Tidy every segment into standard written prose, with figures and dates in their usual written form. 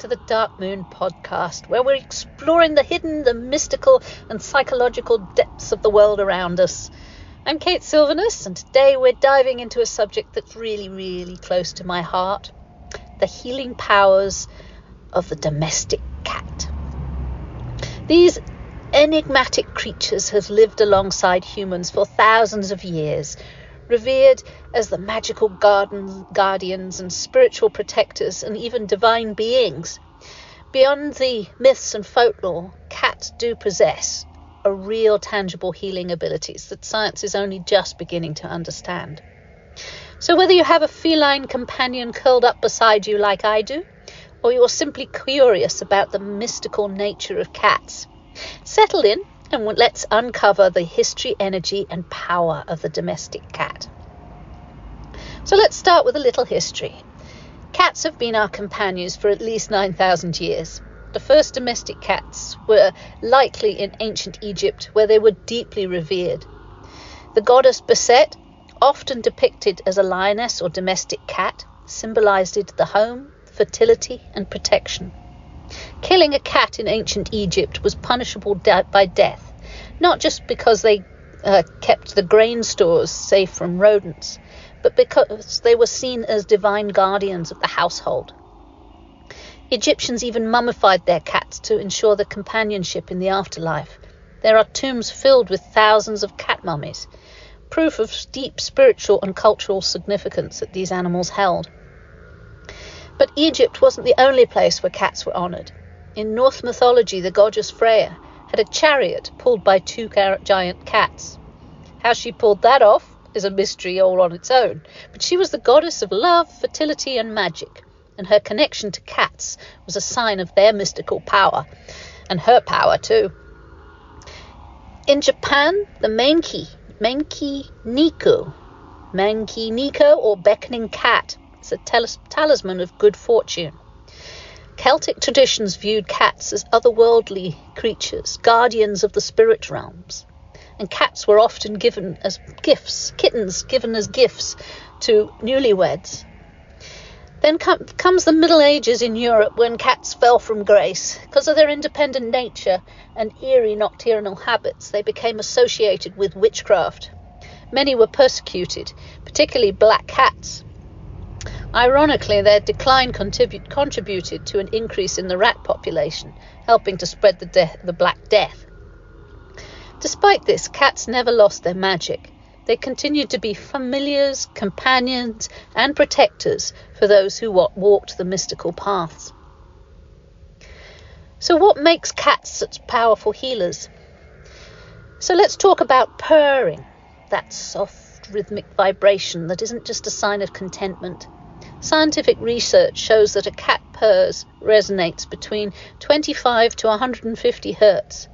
to the Dark Moon podcast, where we're exploring the hidden, the mystical and psychological depths of the world around us. I'm Kate Sylvanus, and today we're diving into a subject that's really, really close to my heart: the healing powers of the domestic cat. These enigmatic creatures have lived alongside humans for thousands of years, revered as the magical guardians and spiritual protectors and even divine beings. Beyond the myths and folklore, cats do possess a real tangible healing abilities that science is only just beginning to understand. So whether you have a feline companion curled up beside you like I do, or you're simply curious about the mystical nature of cats, settle in and let's uncover the history, energy and power of the domestic cat. So let's start with a little history. Cats have been our companions for at least 9,000 years. The first domestic cats were likely in ancient Egypt, where they were deeply revered. The goddess Beset, often depicted as a lioness or domestic cat, symbolized the home, fertility and protection. Killing a cat in ancient Egypt was punishable by death, not just because they kept the grain stores safe from rodents, but because they were seen as divine guardians of the household. Egyptians even mummified their cats to ensure their companionship in the afterlife. There are tombs filled with thousands of cat mummies, proof of deep spiritual and cultural significance that these animals held. But Egypt wasn't the only place where cats were honoured. In Norse mythology, the goddess Freya had a chariot pulled by two giant cats. How she pulled that off is a mystery all on its own, but she was the goddess of love, fertility and magic, and her connection to cats was a sign of their mystical power, and her power too. In Japan, the Manki Neko or beckoning cat, is a talisman of good fortune. Celtic traditions viewed cats as otherworldly creatures, guardians of the spirit realms, and cats were often given as gifts, kittens given as gifts to newlyweds. Then comes the Middle Ages in Europe, when cats fell from grace. Because of their independent nature and eerie nocturnal habits, they became associated with witchcraft. Many were persecuted, particularly black cats. Ironically, their decline contributed to an increase in the rat population, helping to spread the Black Death. Despite this, cats never lost their magic. They continued to be familiars, companions, and protectors for those who walked the mystical paths. So what makes cats such powerful healers? So let's talk about purring, that soft rhythmic vibration that isn't just a sign of contentment. Scientific research shows that a cat purrs resonates between 25 to 150 hertz,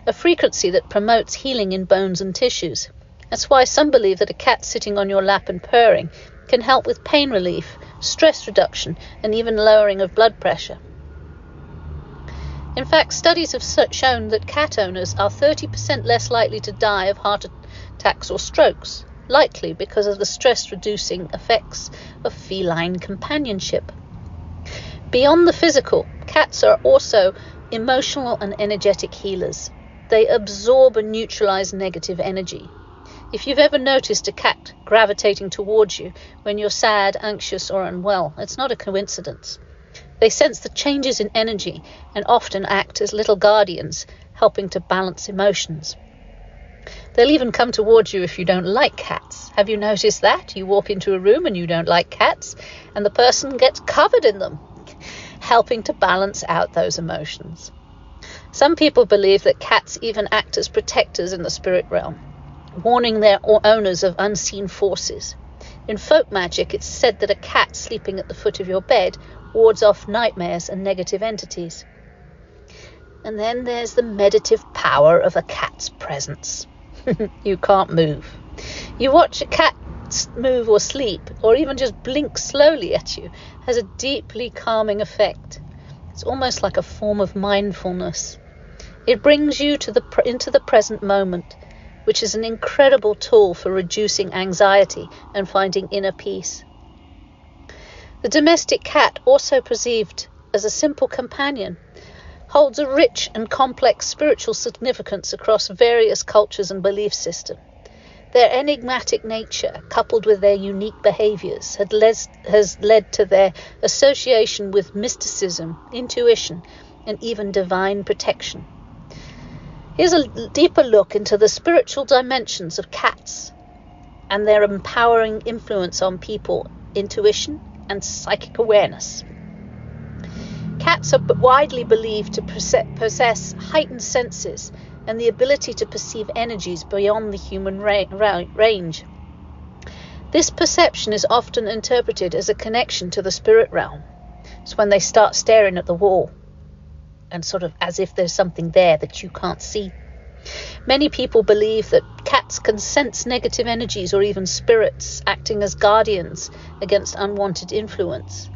a frequency that promotes healing in bones and tissues. That's why some believe that a cat sitting on your lap and purring can help with pain relief, stress reduction, and even lowering of blood pressure. In fact, studies have shown that cat owners are 30% less likely to die of heart attacks or strokes, likely because of the stress-reducing effects of feline companionship. Beyond the physical, cats are also emotional and energetic healers. They absorb and neutralize negative energy. If you've ever noticed a cat gravitating towards you when you're sad, anxious or unwell, it's not a coincidence. They sense the changes in energy and often act as little guardians, helping to balance emotions. They'll even come towards you if you don't like cats. Have you noticed that? You walk into a room and you don't like cats, and the person gets covered in them, helping to balance out those emotions. Some people believe that cats even act as protectors in the spirit realm, warning their owners of unseen forces. In folk magic, it's said that a cat sleeping at the foot of your bed wards off nightmares and negative entities. And then there's the meditative power of a cat's presence. You can't move. You watch a cat move or sleep, or even just blink slowly at you, has a deeply calming effect. It's almost like a form of mindfulness. It brings you into the present moment, which is an incredible tool for reducing anxiety and finding inner peace. The domestic cat also perceived as a simple companion holds a rich and complex spiritual significance across various cultures and belief systems. Their enigmatic nature, coupled with their unique behaviours, has led to their association with mysticism, intuition, and even divine protection. Here's a deeper look into the spiritual dimensions of cats and their empowering influence on people, intuition, and psychic awareness. Cats are widely believed to possess heightened senses and the ability to perceive energies beyond the human range. This perception is often interpreted as a connection to the spirit realm. It's when they start staring at the wall and sort of as if there's something there that you can't see. Many people believe that cats can sense negative energies or even spirits, acting as guardians against unwanted influence.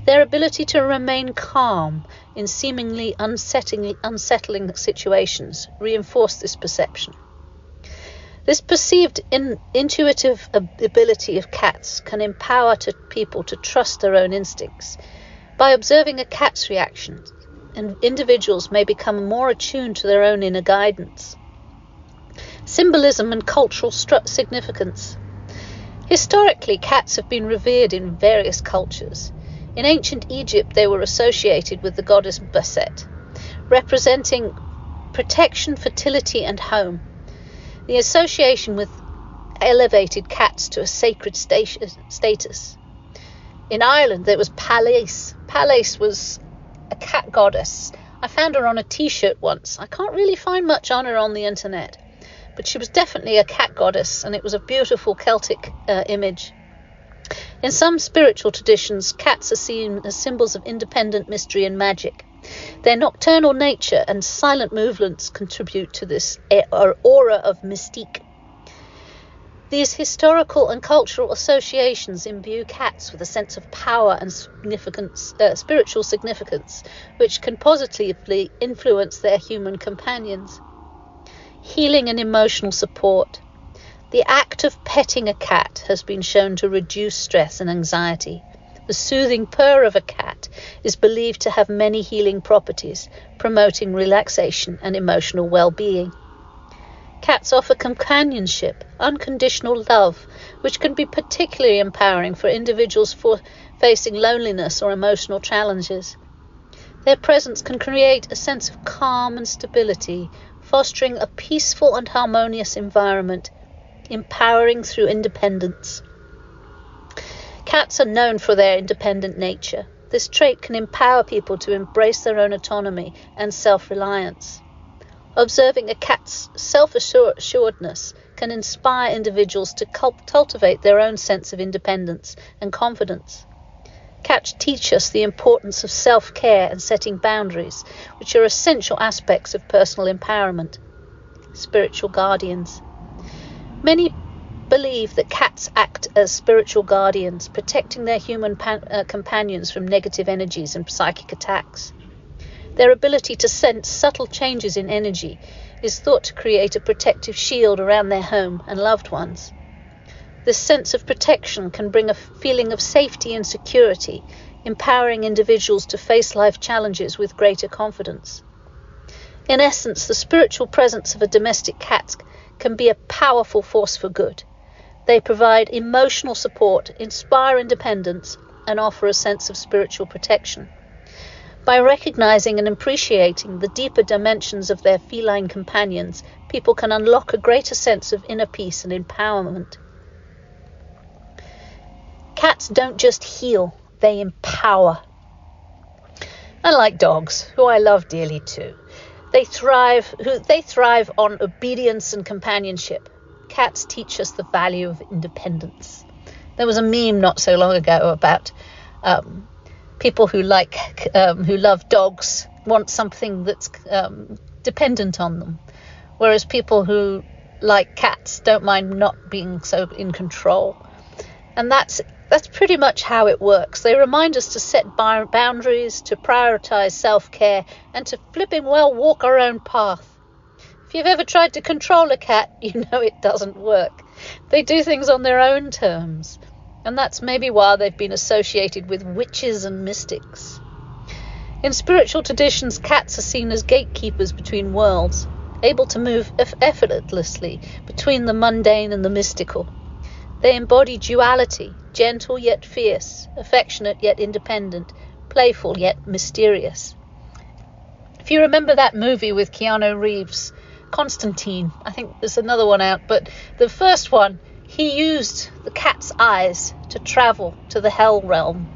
Their ability to remain calm in seemingly unsettling situations reinforce this perception. This perceived intuitive ability of cats can empower people to trust their own instincts. By observing a cat's reactions, individuals may become more attuned to their own inner guidance. Symbolism and cultural significance. Historically, cats have been revered in various cultures. In ancient Egypt, they were associated with the goddess Bastet, representing protection, fertility, and home. The association with elevated cats to a sacred status. In Ireland, there was Palais. Palais was a cat goddess. I found her on a t-shirt once. I can't really find much on her on the internet, but she was definitely a cat goddess, and it was a beautiful Celtic image. In some spiritual traditions, cats are seen as symbols of independent mystery and magic. Their nocturnal nature and silent movements contribute to this aura of mystique. These historical and cultural associations imbue cats with a sense of power and spiritual significance, which can positively influence their human companions. Healing and emotional support. The act of petting a cat has been shown to reduce stress and anxiety. The soothing purr of a cat is believed to have many healing properties, promoting relaxation and emotional well-being. Cats offer companionship, unconditional love, which can be particularly empowering for individuals facing loneliness or emotional challenges. Their presence can create a sense of calm and stability, fostering a peaceful and harmonious environment, empowering through independence. Cats are known for their independent nature. This trait can empower people to embrace their own autonomy and self-reliance. Observing a cat's self-assuredness can inspire individuals to cultivate their own sense of independence and confidence. Cats teach us the importance of self-care and setting boundaries, which are essential aspects of personal empowerment. Spiritual guardians. Many believe that cats act as spiritual guardians, protecting their human companions from negative energies and psychic attacks. Their ability to sense subtle changes in energy is thought to create a protective shield around their home and loved ones. This sense of protection can bring a feeling of safety and security, empowering individuals to face life challenges with greater confidence. In essence, the spiritual presence of a domestic cat can be a powerful force for good. They provide emotional support, inspire independence, and offer a sense of spiritual protection. By recognizing and appreciating the deeper dimensions of their feline companions, people can unlock a greater sense of inner peace and empowerment. Cats don't just heal, they empower. Unlike dogs, who I love dearly too, they thrive on obedience and companionship. Cats teach us the value of independence. There was a meme not so long ago about people who love dogs want something that's dependent on them, whereas people who like cats don't mind not being so in control. And that's pretty much how it works. They remind us to set boundaries, to prioritize self-care, and to flipping well walk our own path. If you've ever tried to control a cat, you know it doesn't work. They do things on their own terms, and that's maybe why they've been associated with witches and mystics. In spiritual traditions, cats are seen as gatekeepers between worlds, able to move effortlessly between the mundane and the mystical. They embody duality, gentle yet fierce, affectionate yet independent, playful yet mysterious. If you remember that movie with Keanu Reeves, Constantine, I think there's another one out, but the first one, he used the cat's eyes to travel to the hell realm.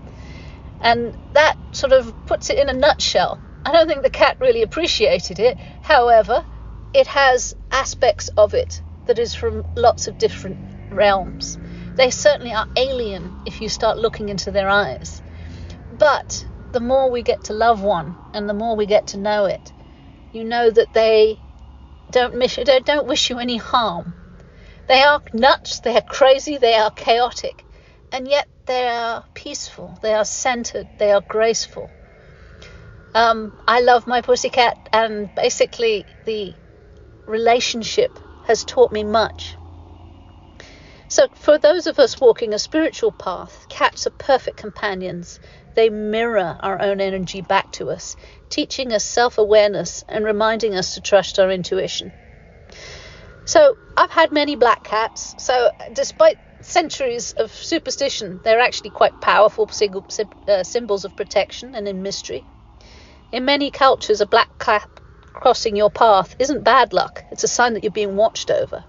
And that sort of puts it in a nutshell. I don't think the cat really appreciated it. However, it has aspects of it that is from lots of different realms. They certainly are alien if you start looking into their eyes. But the more we get to love one and the more we get to know it, you know that they don't wish you any harm. They are nuts, they are crazy, they are chaotic, and yet they are peaceful, they are centered, they are graceful. I love my pussycat, and basically the relationship has taught me much. So for those of us walking a spiritual path, cats are perfect companions. They mirror our own energy back to us, teaching us self-awareness and reminding us to trust our intuition. So I've had many black cats, so despite centuries of superstition, they're actually quite powerful symbols of protection and in mystery. In many cultures, a black cat crossing your path isn't bad luck. It's a sign that you're being watched over.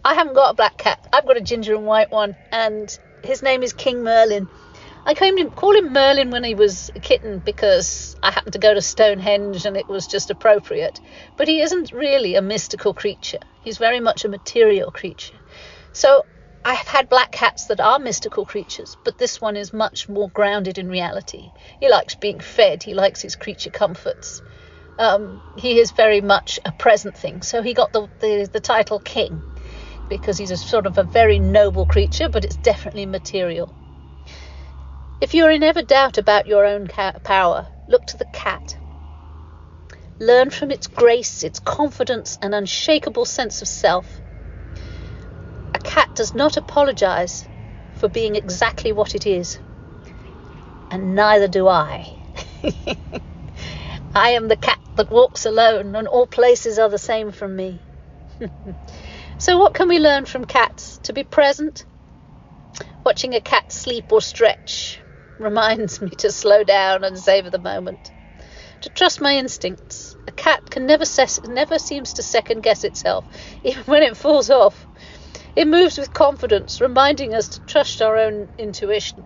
I haven't got a black cat. I've got a ginger and white one, and his name is King Merlin. I call him Merlin when he was a kitten because I happened to go to Stonehenge and it was just appropriate. But he isn't really a mystical creature. He's very much a material creature. So I've had black cats that are mystical creatures, but this one is much more grounded in reality. He likes being fed. He likes his creature comforts. He is very much a present thing. So he got the title King because he's a sort of a very noble creature, but it's definitely material. If you're in ever doubt about your own power, look to the cat. Learn from its grace, its confidence, and unshakable sense of self. A cat does not apologize for being exactly what it is, and neither do I. I am the cat that walks alone, and all places are the same from me. So what can we learn from cats? To be present. Watching a cat sleep or stretch reminds me to slow down and savor the moment. To trust my instincts. A cat can never seems to second guess itself, even when it falls off. It moves with confidence, reminding us to trust our own intuition.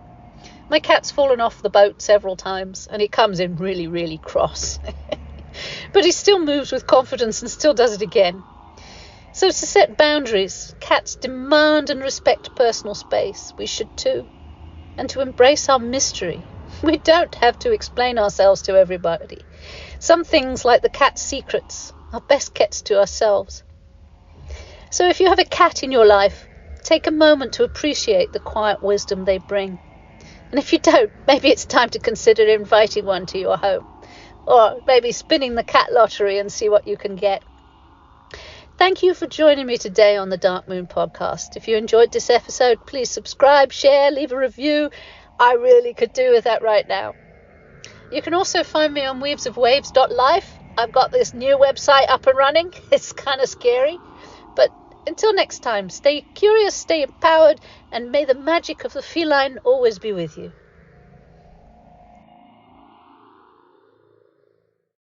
My cat's fallen off the boat several times, and he comes in really, really cross. But he still moves with confidence and still does it again. So to set boundaries, cats demand and respect personal space. We should too. And to embrace our mystery. We don't have to explain ourselves to everybody. Some things, like the cat's secrets, are best kept to ourselves. So if you have a cat in your life, take a moment to appreciate the quiet wisdom they bring. And if you don't, maybe it's time to consider inviting one to your home. Or maybe spinning the cat lottery and see what you can get. Thank you for joining me today on the Dark Moon podcast. If you enjoyed this episode, please subscribe, share, leave a review. I really could do with that right now. You can also find me on weavesofwaves.life. I've got this new website up and running. It's kind of scary. But until next time, stay curious, stay empowered, and may the magic of the feline always be with you.